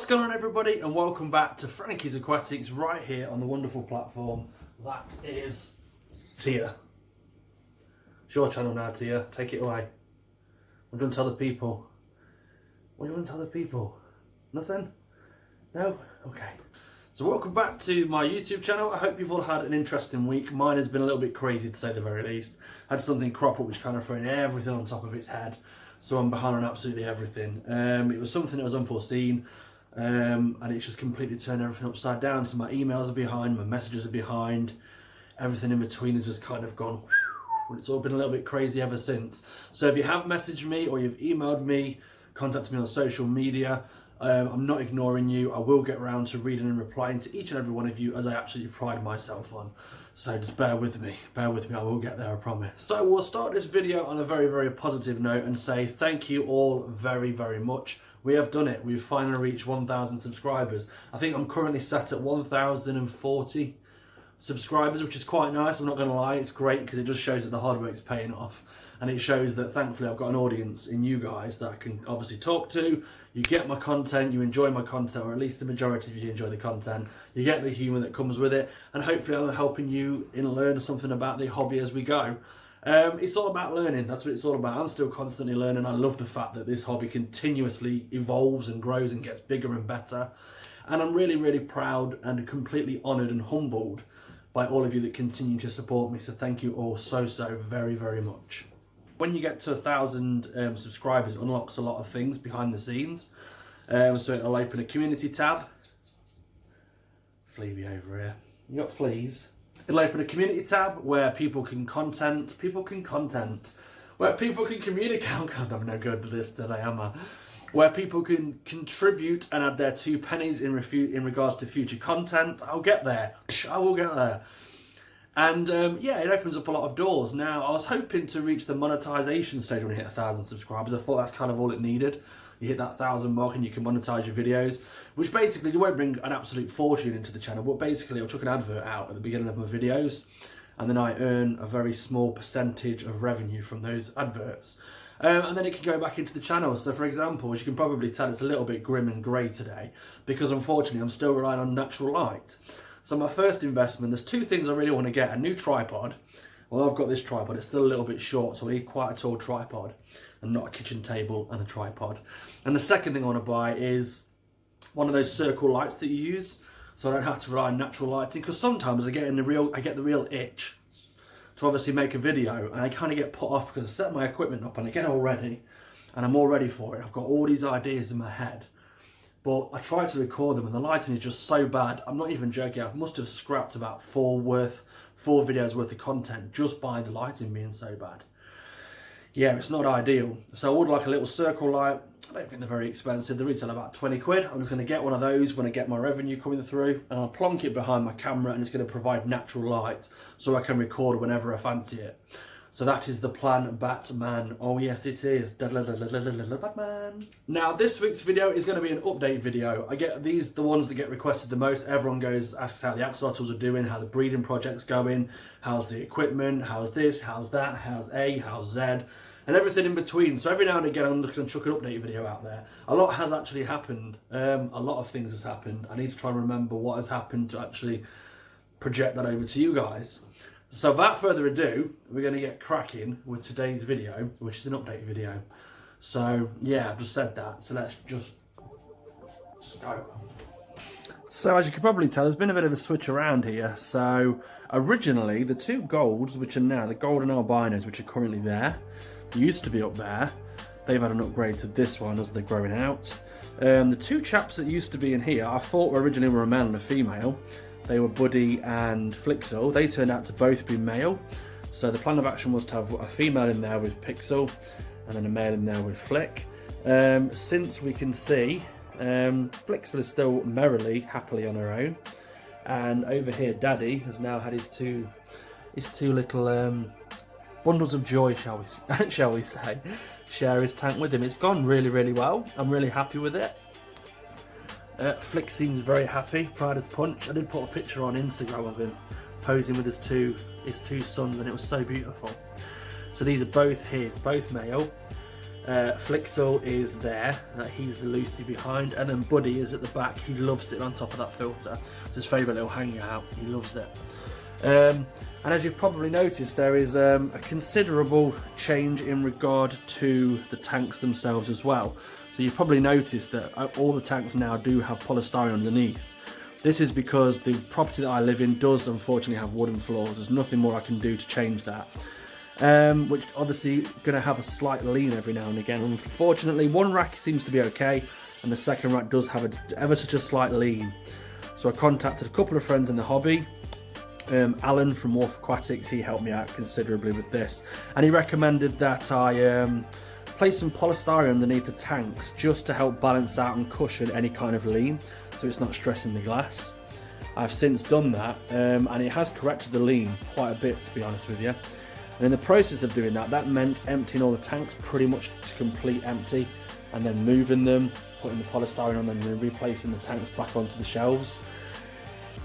going on, everybody, and welcome back to Frankie's Aquatics right here on the wonderful platform that is Tia. It's your channel now, Tia. Take it away. What do you want to tell the people? What do you want to tell the people? Nothing? No? Okay. So welcome back to my YouTube channel. I hope you've all had an interesting week. Mine has been a little bit crazy, to say the very least. I had something crop up which kind of thrown everything on top of its head. So I'm behind on absolutely everything. It was something that was unforeseen. And it's just completely turned everything upside down. So my emails are behind, my messages are behind, everything in between has just kind of gone. It's all been a little bit crazy ever since. So if you have messaged me or you've emailed me, contacted me on social media, I'm not ignoring you. I will get around to reading and replying to each and every one of you, as I absolutely pride myself on. So just bear with me, I will get there, I promise. So we'll start this video on a very, very positive note and say thank you all very, very much. We have done it. We've finally reached 1,000 subscribers. I think I'm currently sat at 1,040 subscribers, which is quite nice. I'm not going to lie, it's great because it just shows that the hard work's paying off. And it shows that thankfully I've got an audience in you guys that I can obviously talk to. You get my content, you enjoy my content, or at least the majority of you enjoy the content. You get the humour that comes with it, and hopefully I'm helping you learn something about the hobby as we go. It's all about learning, that's what it's all about. I'm still constantly learning. I love the fact that this hobby continuously evolves and grows and gets bigger and better. And I'm really, really proud and completely honoured and humbled by all of you that continue to support me. So thank you all so very, very much. When you get to 1,000 subscribers, it unlocks a lot of things behind the scenes. So it'll open a community tab. Flea over here. You got fleas. It'll open a community tab where people can where people can communicate. I'm no good at this today, am I? Where people can contribute and add their 2 pennies in regards to future content. I'll get there. I will get there. And yeah, it opens up a lot of doors. Now, I was hoping to reach the monetization stage when we hit 1,000 subscribers. I thought that's kind of all it needed. You hit that 1,000 mark and you can monetize your videos, which basically you won't bring an absolute fortune into the channel, but basically I'll chuck an advert out at the beginning of my videos, and then I earn a very small percentage of revenue from those adverts. And then it can go back into the channel. So for example, as you can probably tell, it's a little bit grim and grey today, because unfortunately I'm still relying on natural light. So my first investment, there's 2 things I really want to get. A new tripod. Well, I've got this tripod, it's still a little bit short, so I need quite a tall tripod, and not a kitchen table and a tripod. And the second thing I want to buy is one of those circle lights that you use, so I don't have to rely on natural lighting, because sometimes I get the real itch to obviously make a video, and I kind of get put off because I set my equipment up and I get all ready, and I'm all ready for it. I've got all these ideas in my head, but I try to record them and the lighting is just so bad. I'm not even joking, I must have scrapped about 4 videos worth of content just by the lighting being so bad. Yeah, it's not ideal. So I would like a little circle light. I don't think they're very expensive. They retail about 20 quid. I'm just going to get one of those when I get my revenue coming through, and I'll plonk it behind my camera, and it's going to provide natural light so I can record whenever I fancy it. So that is the plan, Batman. Oh yes, it is. Batman. Now this week's video is going to be an update video. I get these, the ones that get requested the most. Everyone asks how the axolotls are doing, how the breeding project's going, how's the equipment, how's this, how's that, how's A, how's Z, and everything in between. So every now and again I'm just going to chuck an update video out there. A lot has actually happened. A lot of things has happened. I need to try and remember what has happened to actually project that over to you guys. So without further ado, we're going to get cracking with today's video, which is an update video. So yeah, I've just said that, so let's just go. So as you can probably tell, there's been a bit of a switch around here. So originally, the 2 golds, which are now the golden albinos, which are currently there, used to be up there. They've had an upgrade to this one as they're growing out. The 2 chaps that used to be in here, I thought originally were a male and a female. They were Buddy and Flixel. They turned out to both be male. So the plan of action was to have a female in there with Pixel and then a male in there with Flick. Since we can see, Flixel is still merrily, happily on her own. And over here, Daddy has now had his two little bundles of joy, shall we say, share his tank with him. It's gone really, really well. I'm really happy with it. Flick seems very happy, proud as punch. I did put a picture on Instagram of him posing with his two sons, and it was so beautiful. So these are both his, both male. Flixel is there, he's the Lucy behind, and then Buddy is at the back. He loves sitting on top of that filter. It's his favourite little hangout, he loves it. And as you've probably noticed, there is a considerable change in regard to the tanks themselves as well. So you've probably noticed that all the tanks now do have polystyrene underneath. This is because the property that I live in does unfortunately have wooden floors. There's nothing more I can do to change that. Which obviously going to have a slight lean every now and again. Unfortunately, one rack seems to be okay, and the second rack does have ever such a slight lean. So I contacted a couple of friends in the hobby. Alan from Aquatics, he helped me out considerably with this, and he recommended that I place some polystyrene underneath the tanks just to help balance out and cushion any kind of lean, so it's not stressing the glass. I've since done that, and it has corrected the lean quite a bit, to be honest with you. And in the process of doing that, that meant emptying all the tanks pretty much to complete empty, and then moving them, putting the polystyrene on them, and then replacing the tanks back onto the shelves.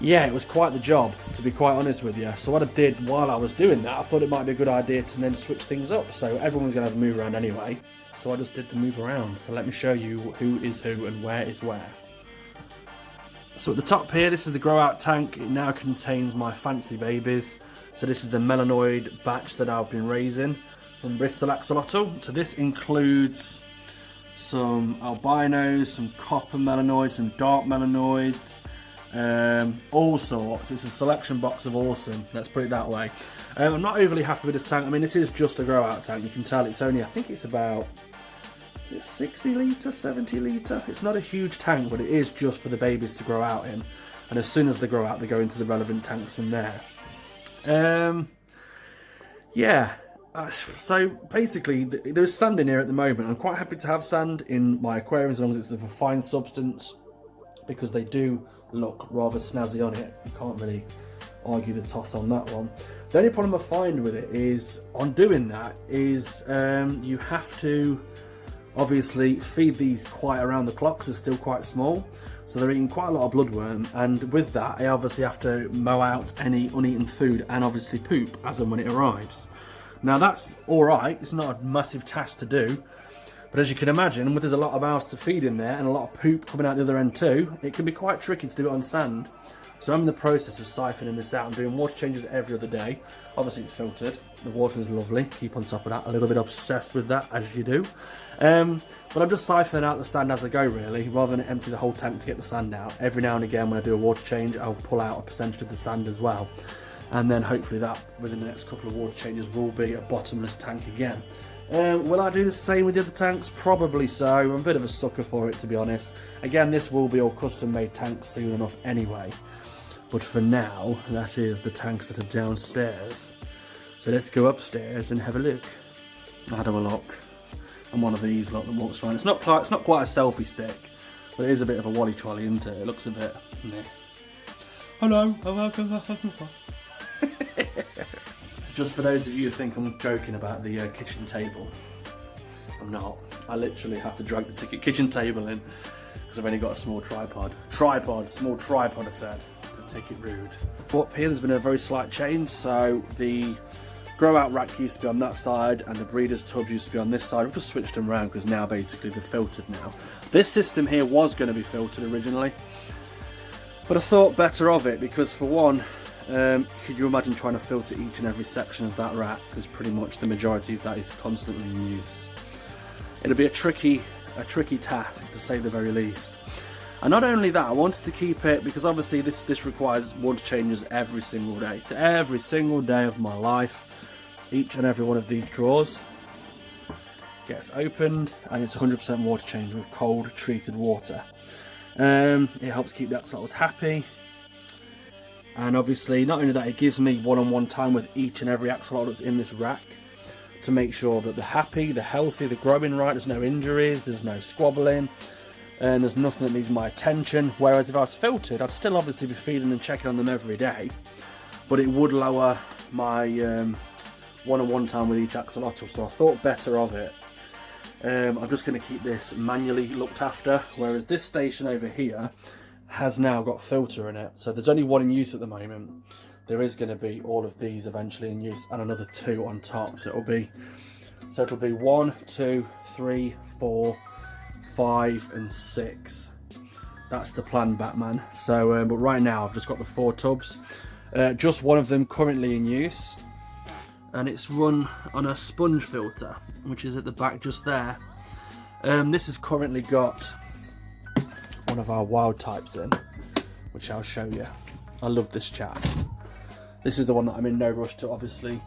Yeah, it was quite the job, to be quite honest with you. So what I did while I was doing that, I thought it might be a good idea to then switch things up. So everyone's going to have a move around anyway. So I just did the move around. So let me show you who is who and where is where. So at the top here, this is the grow out tank. It now contains my fancy babies. So this is the melanoid batch that I've been raising from Bristol Axolotl. So this includes some albinos, some copper melanoids, some dark melanoids, all sorts. It's a selection box of awesome, let's put it that way. I'm not overly happy with this tank. I mean, this is just a grow out tank. You can tell it's only, I think it's about 60 litre, 70 litre. It's not a huge tank, but it is just for the babies to grow out in, and as soon as they grow out they go into the relevant tanks from there. Yeah, so basically there's sand in here at the moment. I'm quite happy to have sand in my aquariums as long as it's of a fine substance, because they do look rather snazzy on it. You can't really argue the toss on that one. The only problem I find with it is, on doing that, is you have to obviously feed these quite around the clock because they're still quite small. So they're eating quite a lot of bloodworm, and with that I obviously have to mow out any uneaten food and obviously poop as and when it arrives. Now that's alright, it's not a massive task to do, but as you can imagine, there's a lot of mouths to feed in there and a lot of poop coming out the other end too, it can be quite tricky to do it on sand. So I'm in the process of siphoning this out and doing water changes every other day. Obviously it's filtered, the water is lovely, keep on top of that, a little bit obsessed with that as you do. But I'm just siphoning out the sand as I go really, rather than empty the whole tank to get the sand out. Every now and again when I do a water change, I'll pull out a percentage of the sand as well. And then hopefully that, within the next couple of water changes, will be a bottomless tank again. Will I do the same with the other tanks? Probably so. I'm a bit of a sucker for it, to be honest. Again, this will be all custom made tanks soon enough anyway. But for now, that is the tanks that are downstairs. So let's go upstairs and have a look. I'll have a look. I'm one of these lot that walks around. It's not quite a selfie stick, but it is a bit of a wally trolley, isn't it? It looks a bit. Meh. Hello. Just for those of you who think I'm joking about the kitchen table, I'm not. I literally have to drag the kitchen table in because I've only got a small tripod. Small tripod I said. Don't take it rude. Up here there's been a very slight change. So the grow out rack used to be on that side and the breeders tubs used to be on this side. We've just switched them around because now basically they're filtered now. This system here was going to be filtered originally, but I thought better of it because, for one, could you imagine trying to filter each and every section of that rack, because pretty much the majority of that is constantly in use. It'll be a tricky task to say the very least. And not only that, I wanted to keep it, because obviously this requires water changes every single day. So every single day of my life, each and every one of these drawers gets opened and it's 100% water change with cold treated water. It helps keep the axolotls happy. And obviously, not only that, it gives me one-on-one time with each and every axolotl that's in this rack to make sure that they're happy, they're healthy, they're growing right, there's no injuries, there's no squabbling, and there's nothing that needs my attention. Whereas if I was filtered, I'd still obviously be feeding and checking on them every day, but it would lower my one-on-one time with each axolotl, so I thought better of it. I'm just going to keep this manually looked after, whereas this station over here has now got filter in it, so there's only one in use at the moment. There is going to be all of these eventually in use and another 2 on top, so it'll be So it'll be 1, 2, 3, 4, 5 and 6. That's the plan, Batman. So, but right now I've just got the 4 tubs. Just one of them currently in use. And it's run on a sponge filter, which is at the back just there. This has currently got one of our wild types in, which I'll show you. I love this chap. This is the one that I'm in no rush to obviously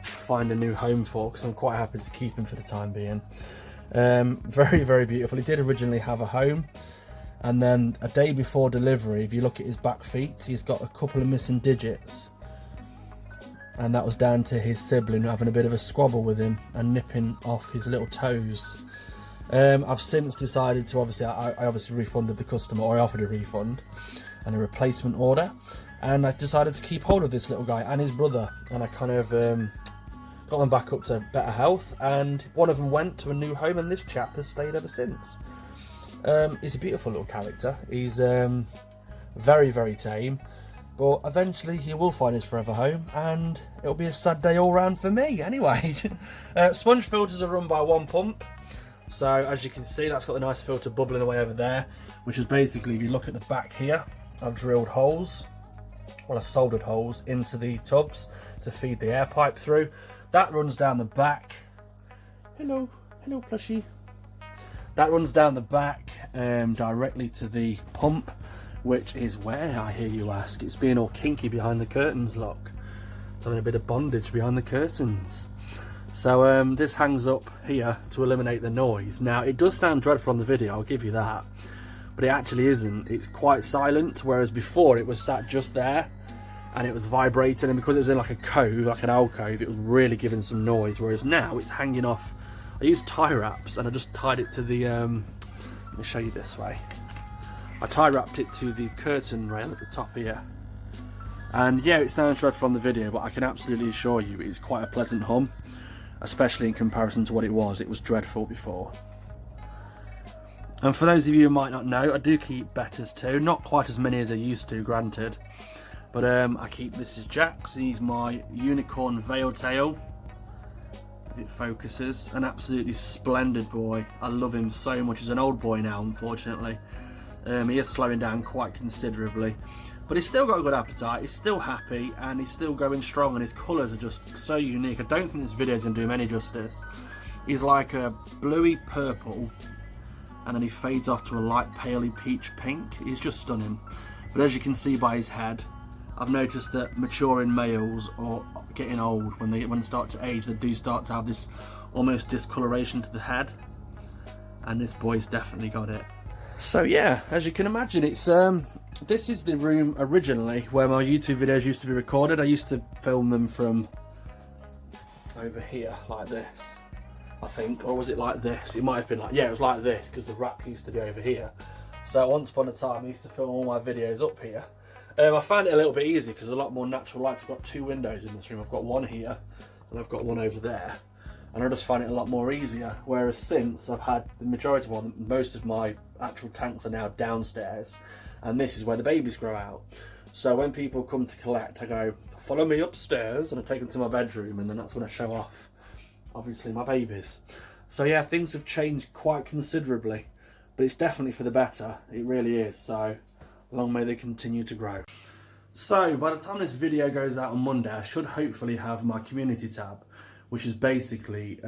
find a new home for, because I'm quite happy to keep him for the time being. Very, very beautiful. He did originally have a home, and then a day before delivery, if you look at his back feet, he's got a couple of missing digits, and that was down to his sibling having a bit of a squabble with him and nipping off his little toes. I've since decided to I obviously refunded the customer, or I offered a refund and a replacement order, and I decided to keep hold of this little guy and his brother, and I kind of got them back up to better health, and one of them went to a new home, and this chap has stayed ever since. He's a beautiful little character. He's very, very tame, but eventually he will find his forever home, and it'll be a sad day all round for me anyway. Sponge filters are run by one pump, so as you can see, that's got the nice filter bubbling away over there, which is basically, if you look at the back here, I've drilled holes, well, I soldered holes into the tubs to feed the air pipe through. That runs down the back. Hello plushie. That runs down the back directly to the pump, which is where, I hear you ask. It's being all kinky behind the curtains, look. It's having a bit of bondage behind the curtains. So this hangs up here to eliminate the noise. Now, it does sound dreadful on the video, I'll give you that, but it actually isn't. It's quite silent, whereas before it was sat just there and it was vibrating, and because it was in like a cove, like an alcove, it was really giving some noise, whereas now it's hanging off. I used tie wraps and I just tied it to the, let me show you this way. I tie wrapped it to the curtain rail at the top here. And yeah, it sounds dreadful on the video, but I can absolutely assure you it's quite a pleasant hum, especially in comparison to what it was. It was dreadful before. And for those of you who might not know, I do keep betters too. Not quite as many as I used to, granted. But I keep, this is Jax. He's my unicorn veil tail. It focuses. An absolutely splendid boy. I love him so much. He's an old boy now, unfortunately. He is slowing down quite considerably. But he's still got a good appetite, he's still happy, and he's still going strong, and his colours are just so unique. I don't think this video is going to do him any justice. He's like a bluey purple, and then he fades off to a light paley peach pink. He's just stunning. But as you can see by his head, I've noticed that maturing males, or getting old, when they start to age, they do start to have this almost discoloration to the head, and this boy's definitely got it. So yeah, as you can imagine, it's this is the room originally where my YouTube videos used to be recorded. I used to film them from over here, like this, I think, or was it like this? It might have been like, yeah, it was like this, because the rack used to be over here. So once upon a time I used to film all my videos up here. I found it a little bit easy because a lot more natural light. I've got 2 windows in this room. I've got one here and I've got one over there, and I just find it a lot more easier. Whereas since I've had the majority of most of my actual tanks are now downstairs, and this is where the babies grow out. So when people come to collect, I go, follow me upstairs, and I take them to my bedroom, and then that's when I show off, obviously, my babies. So yeah, things have changed quite considerably, but it's definitely for the better. It really is. So long may they continue to grow. So by the time this video goes out on Monday, I should hopefully have my community tab, which is basically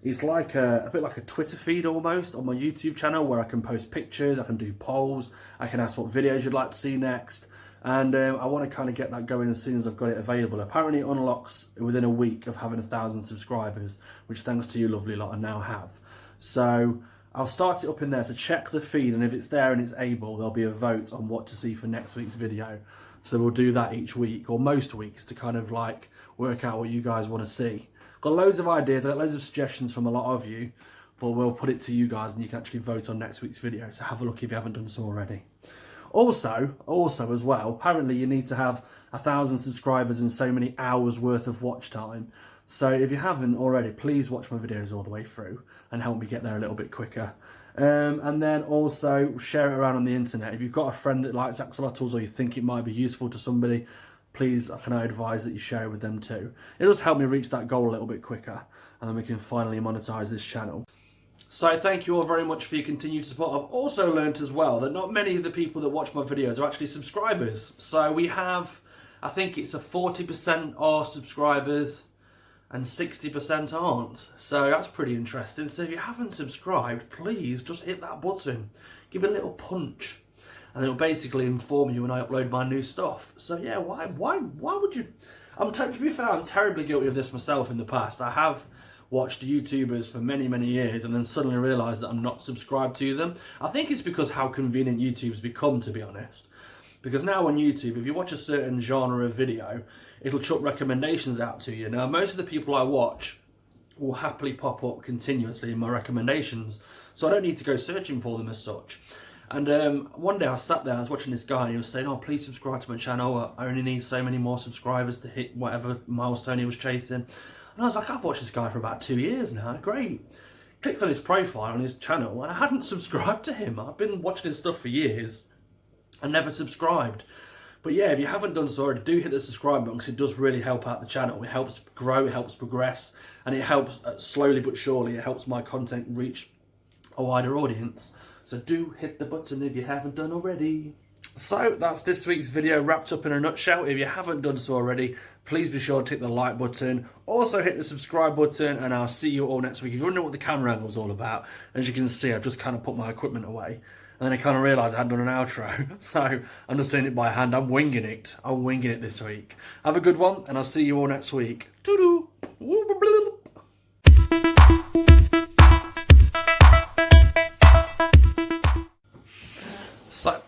it's like a bit like a Twitter feed almost on my YouTube channel, where I can post pictures, I can do polls, I can ask what videos you'd like to see next, and I want to kind of get that going as soon as I've got it available. Apparently it unlocks within a week of having 1,000 subscribers, which thanks to you lovely lot I now have. So I'll start it up in there to check the feed, and if it's there and it's able, there'll be a vote on what to see for next week's video. So we'll do that each week, or most weeks, to kind of like work out what you guys want to see. Got loads of ideas, I got loads of suggestions from a lot of you, but we'll put it to you guys and you can actually vote on next week's video, so have a look if you haven't done so already. Also as well, apparently you need to have 1,000 subscribers and so many hours worth of watch time. So if you haven't already, please watch my videos all the way through and help me get there a little bit quicker. And then also share it around on the internet. If you've got a friend that likes axolotls, or you think it might be useful to somebody, please, can I advise that you share it with them too. It does help me reach that goal a little bit quicker. and then we can finally monetize this channel. So thank you all very much for your continued support. I've also learnt as well that not many of the people that watch my videos are actually subscribers. So we have, I think it's a 40% are subscribers and 60% aren't. So that's pretty interesting. So if you haven't subscribed, please just hit that button. Give it a little punch. And it'll basically inform you when I upload my new stuff. So yeah, why would you? To be fair, I'm terribly guilty of this myself in the past. I have watched YouTubers for many, many years and then suddenly realised that I'm not subscribed to them. I think it's because how convenient YouTube's become, to be honest. Because now on YouTube, if you watch a certain genre of video, it'll chuck recommendations out to you. Now, most of the people I watch will happily pop up continuously in my recommendations, so I don't need to go searching for them as such. And one day I sat there, I was watching this guy and he was saying, oh, please subscribe to my channel, I only need so many more subscribers to hit whatever milestone he was chasing. And I was like, I've watched this guy for about 2 years now, great. Clicked on his profile on his channel and I hadn't subscribed to him. I've been watching his stuff for years and never subscribed. But yeah, if you haven't done so already, do hit the subscribe button because it does really help out the channel. It helps grow, it helps progress, and it helps slowly but surely, it helps my content reach a wider audience. So do hit the button if you haven't done already. So that's this week's video wrapped up in a nutshell. If you haven't done so already, please be sure to hit the like button. Also hit the subscribe button, and I'll see you all next week. If you wonder what the camera angle is all about, as you can see, I've just kind of put my equipment away. And then I kind of realised I hadn't done an outro. So I'm just doing it by hand. I'm winging it. I'm winging it this week. Have a good one, and I'll see you all next week. Doo-doo. So...